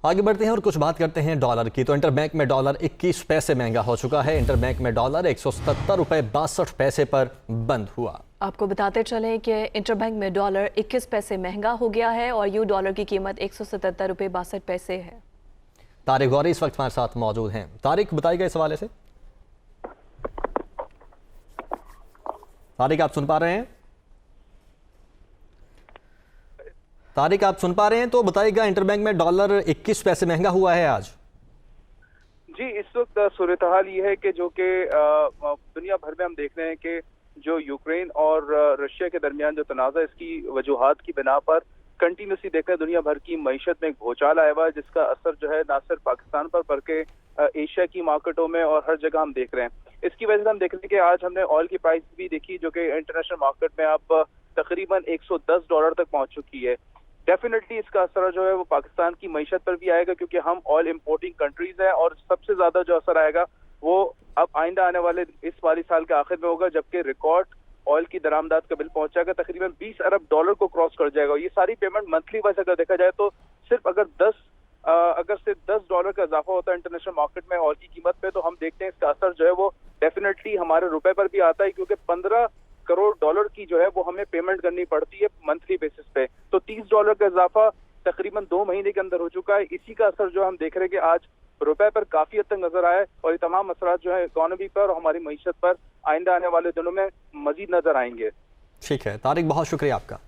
आगे बढ़ते हैं और कुछ बात करते हैं डॉलर की। तो इंटरबैंक में डॉलर 21 पैसे महंगा हो चुका है। इंटरबैंक में डॉलर 177 रुपए 62 पैसे पर बंद हुआ। आपको बताते चलें कि इंटरबैंक में डॉलर 21 पैसे महंगा हो गया है और यूं डॉलर की कीमत 177 रुपए 62 पैसे है। तारिक गौरी इस वक्त हमारे साथ मौजूद हैं। तारिक, बताइएगा इस हवाले से। तारिक, आप सुन पा रहे हैं? तारिक, आप सुन पा रहे हैं तो बताइएगा, इंटरबैंक में डॉलर 21 पैसे महंगा हुआ है आज। जी, इस वक्त सूरत हाल ये है कि जो कि दुनिया भर में हम देख रहे हैं कि जो यूक्रेन और रशिया के दरमियान जो तनाज़ा, इसकी वजूहात की बिना पर कंटिन्यूसली देख रहे हैं दुनिया भर की मईशत में एक भूचाल आया हुआ है, जिसका असर जो है ना सिर्फ पाकिस्तान पर बल्कि एशिया की मार्केटों में और हर जगह हम देख रहे हैं। इसकी वजह से हम देख रहे हैं कि आज हमने ऑयल की प्राइस भी देखी, जो कि इंटरनेशनल मार्केट में अब तकरीबन $110 तक पहुंच चुकी है। डेफिनेटली इसका असर जो है वो पाकिस्तान की मईशत पर भी आएगा, क्योंकि हम ऑयल इंपोर्टिंग कंट्रीज हैं और सबसे ज्यादा जो असर आएगा वो अब आइंदा आने वाले इस वाली साल के आखिर में होगा, जबकि रिकॉर्ड ऑयल की दरामदात का बिल पहुंच जाएगा, तकरीबन $20 अरब को क्रॉस कर जाएगा। ये सारी पेमेंट मंथली वाइज अगर देखा जाए तो सिर्फ अगर सिर्फ $10 का इजाफा होता है इंटरनेशनल मार्केट में ऑयल की कीमत पे, तो हम देखते हैं इसका असर जो है वो डेफिनेटली हमारे रुपए पर भी आता है, क्योंकि $15 करोड़ की जो है वो हमें पेमेंट करनी पड़ती है मंथली बेसिस पे। तो $30 का इजाफा तकरीबन 2 महीने के अंदर हो चुका है। इसी का असर जो हम देख रहे हैं कि आज रुपए पर काफी हद तक नजर आए और ये तमाम असरात जो है इकोनॉमी पर और हमारी मईशत पर आइंदा आने वाले दिनों में मजीद नजर आएंगे। ठीक है तारिक, बहुत शुक्रिया आपका।